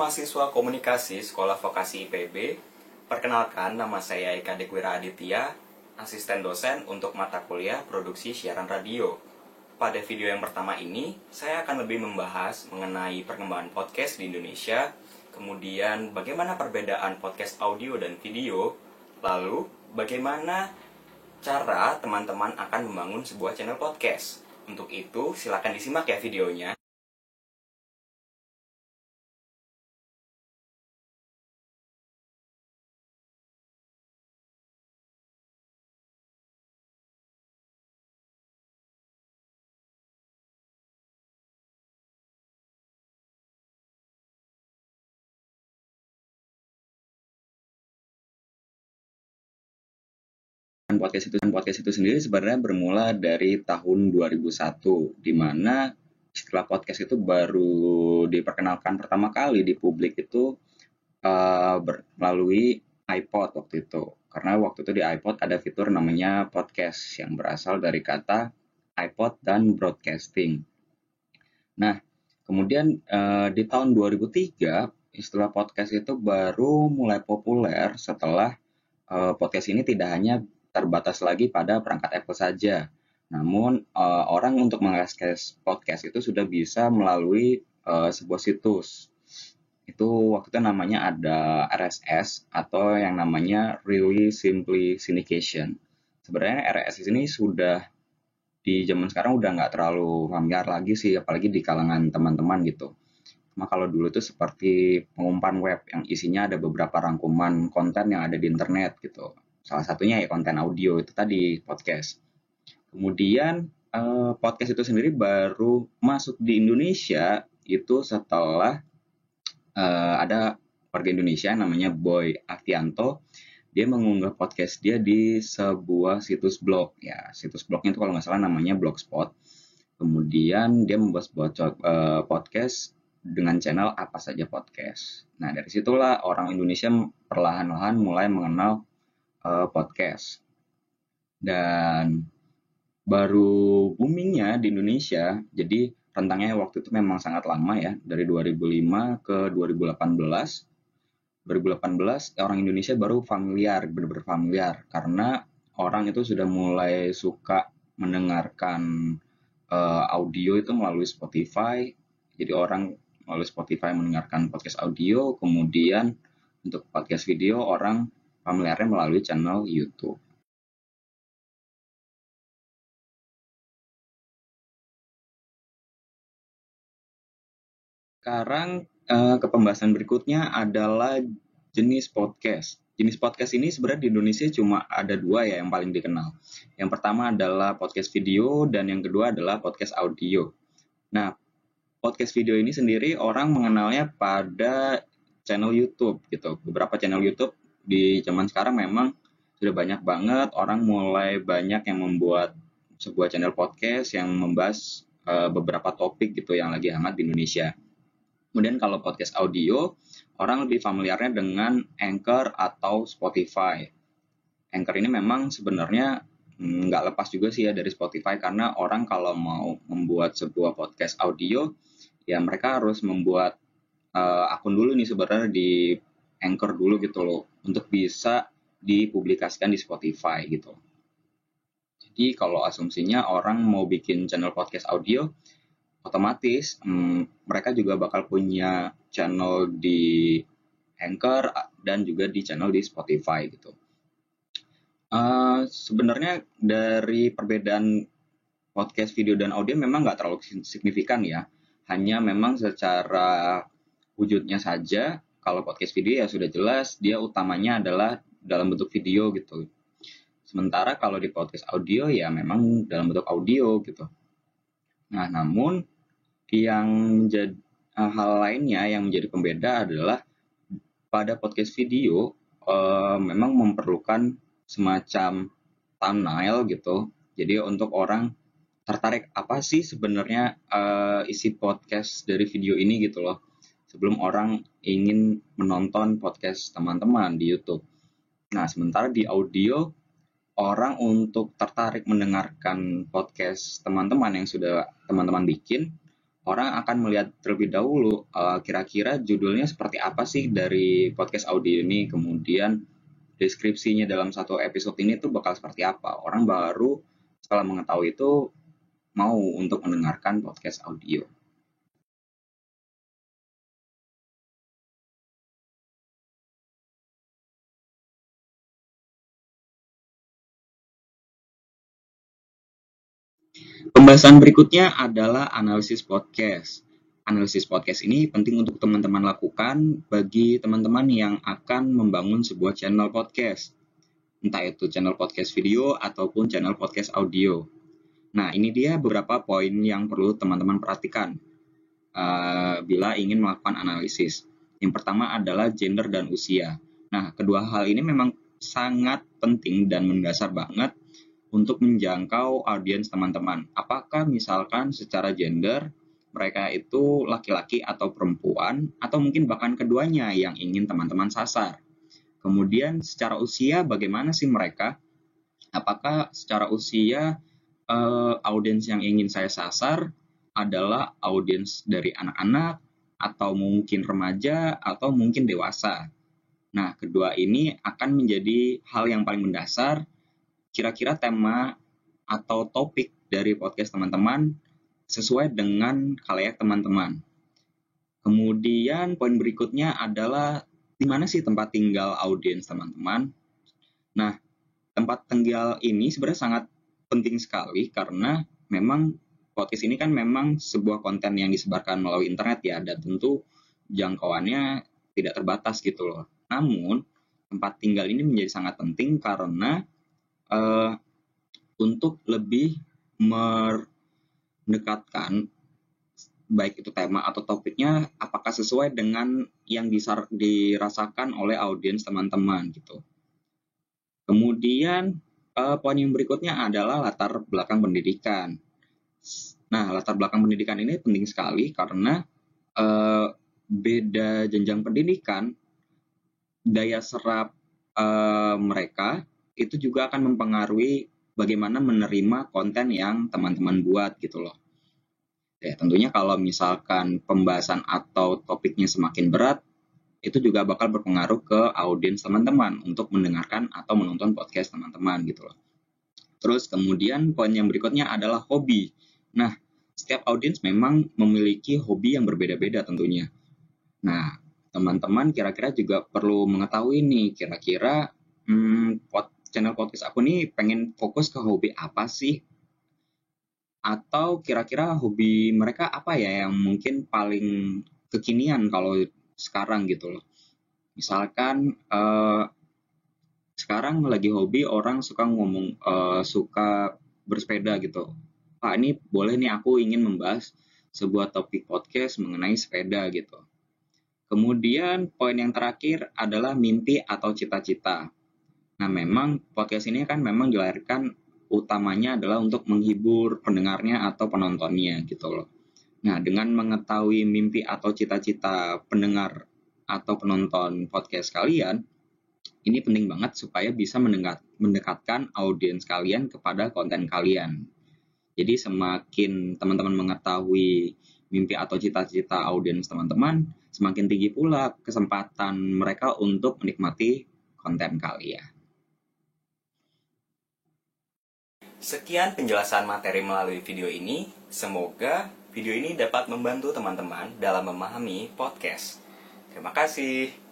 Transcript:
mahasiswa komunikasi Sekolah Vokasi IPB. Perkenalkan, nama saya Eka Dekwira Aditya, asisten dosen untuk mata kuliah produksi siaran radio. Pada video yang pertama ini, saya akan lebih membahas mengenai perkembangan podcast di Indonesia, kemudian bagaimana perbedaan podcast audio dan video, lalu bagaimana cara teman-teman akan membangun sebuah channel podcast. Untuk itu, silakan disimak ya videonya. Podcast itu sendiri sebenarnya bermula dari tahun 2001, di mana setelah podcast itu baru diperkenalkan pertama kali di publik itu melalui iPod waktu itu. Karena waktu itu di iPod ada fitur namanya podcast yang berasal dari kata iPod dan broadcasting. Nah, kemudian di tahun 2003 istilah podcast itu baru mulai populer setelah podcast ini tidak hanya terbatas lagi pada perangkat Apple saja. Namun orang untuk mengakses podcast itu sudah bisa melalui sebuah situs. Itu waktu itu namanya ada RSS atau yang namanya Really Simply Syndication. Sebenarnya RSS ini sudah di zaman sekarang udah nggak terlalu familiar lagi sih, apalagi di kalangan teman-teman gitu. Cuma kalau dulu itu seperti pengumpulan web yang isinya ada beberapa rangkuman konten yang ada di internet gitu. Salah satunya ya konten audio itu tadi, podcast. Kemudian podcast itu sendiri baru masuk di Indonesia itu setelah ada warga Indonesia namanya Boy Aktianto. Dia mengunggah podcast dia di sebuah situs blog. Ya, situs blognya itu kalau nggak salah namanya Blogspot. Kemudian dia membuat sebuah podcast dengan channel Apa Saja Podcast. Nah, dari situlah orang Indonesia perlahan-lahan mulai mengenal podcast. Dan baru boomingnya di Indonesia, jadi rentangnya waktu itu memang sangat lama ya, dari 2005 ke 2018. 2018 orang Indonesia baru benar-benar familiar, karena orang itu sudah mulai suka mendengarkan audio itu melalui Spotify. Jadi orang melalui Spotify mendengarkan podcast audio, kemudian untuk podcast video orang familiarnya melalui channel YouTube. Sekarang ke pembahasan berikutnya adalah jenis podcast. Jenis podcast ini sebenarnya di Indonesia cuma ada dua ya yang paling dikenal. Yang pertama adalah podcast video dan yang kedua adalah podcast audio. Nah, podcast video ini sendiri orang mengenalnya pada channel YouTube gitu. Beberapa channel YouTube di zaman sekarang memang sudah banyak banget orang mulai banyak yang membuat sebuah channel podcast yang membahas beberapa topik gitu yang lagi hangat di Indonesia. Kemudian kalau podcast audio, orang lebih familiarnya dengan Anchor atau Spotify. Anchor ini memang sebenarnya nggak lepas juga sih ya dari Spotify, karena orang kalau mau membuat sebuah podcast audio, ya mereka harus membuat akun dulu nih sebenarnya di Anchor dulu gitu loh, untuk bisa dipublikasikan di Spotify gitu. Jadi kalau asumsinya orang mau bikin channel podcast audio, otomatis mereka juga bakal punya channel di Anchor dan juga di channel di Spotify gitu. Sebenarnya dari perbedaan podcast video dan audio memang nggak terlalu signifikan ya. Hanya memang secara wujudnya saja, kalau podcast video ya sudah jelas dia utamanya adalah dalam bentuk video gitu. Sementara kalau di podcast audio ya memang dalam bentuk audio gitu. Nah, namun yang menjadi hal lainnya yang menjadi pembeda adalah pada podcast video memang memerlukan semacam thumbnail gitu. Jadi untuk orang tertarik apa sih sebenarnya isi podcast dari video ini gitu loh, sebelum orang ingin menonton podcast teman-teman di YouTube. Nah, sementara di audio, orang untuk tertarik mendengarkan podcast teman-teman yang sudah teman-teman bikin, orang akan melihat terlebih dahulu kira-kira judulnya seperti apa sih dari podcast audio ini, kemudian deskripsinya dalam satu episode ini tuh bakal seperti apa. Orang baru setelah mengetahui itu mau untuk mendengarkan podcast audio. Pembahasan berikutnya adalah analisis podcast. Analisis podcast ini penting untuk teman-teman lakukan bagi teman-teman yang akan membangun sebuah channel podcast. Entah itu channel podcast video ataupun channel podcast audio. Nah, ini dia beberapa poin yang perlu teman-teman perhatikan bila ingin melakukan analisis. Yang pertama adalah gender dan usia. Nah, kedua hal ini memang sangat penting dan mendasar banget untuk menjangkau audiens teman-teman. Apakah misalkan secara gender mereka itu laki-laki atau perempuan, atau mungkin bahkan keduanya yang ingin teman-teman sasar. Kemudian secara usia bagaimana sih mereka? Apakah secara usia audiens yang ingin saya sasar adalah audiens dari anak-anak, atau mungkin remaja, atau mungkin dewasa? Nah, kedua ini akan menjadi hal yang paling mendasar. Kira-kira tema atau topik dari podcast teman-teman sesuai dengan khalayak teman-teman. Kemudian poin berikutnya adalah di mana sih tempat tinggal audiens teman-teman? Nah, tempat tinggal ini sebenarnya sangat penting sekali karena memang podcast ini kan memang sebuah konten yang disebarkan melalui internet ya, dan tentu jangkauannya tidak terbatas gitu loh. Namun, tempat tinggal ini menjadi sangat penting karena untuk lebih mendekatkan baik itu tema atau topiknya apakah sesuai dengan yang dirasakan oleh audiens teman-teman gitu. Kemudian poin yang berikutnya adalah latar belakang pendidikan. Nah, latar belakang pendidikan ini penting sekali karena beda jenjang pendidikan, daya serap mereka itu juga akan mempengaruhi bagaimana menerima konten yang teman-teman buat gitu loh. Ya, tentunya kalau misalkan pembahasan atau topiknya semakin berat, itu juga bakal berpengaruh ke audiens teman-teman untuk mendengarkan atau menonton podcast teman-teman gitu loh. Terus kemudian poin yang berikutnya adalah hobi. Nah, setiap audiens memang memiliki hobi yang berbeda-beda tentunya. Nah, teman-teman kira-kira juga perlu mengetahui nih, kira-kira channel podcast aku nih pengen fokus ke hobi apa sih? Atau kira-kira hobi mereka apa ya yang mungkin paling kekinian kalau sekarang gitu loh. Misalkan sekarang lagi hobi orang suka ngomong suka bersepeda gitu. Pak, ini boleh nih aku ingin membahas sebuah topik podcast mengenai sepeda gitu. Kemudian poin yang terakhir adalah mimpi atau cita-cita. Nah, memang podcast ini kan memang dilahirkan utamanya adalah untuk menghibur pendengarnya atau penontonnya gitu loh. Nah, dengan mengetahui mimpi atau cita-cita pendengar atau penonton podcast kalian, ini penting banget supaya bisa mendekatkan audiens kalian kepada konten kalian. Jadi semakin teman-teman mengetahui mimpi atau cita-cita audiens teman-teman, semakin tinggi pula kesempatan mereka untuk menikmati konten kalian. Sekian penjelasan materi melalui video ini. Semoga video ini dapat membantu teman-teman dalam memahami podcast. Terima kasih.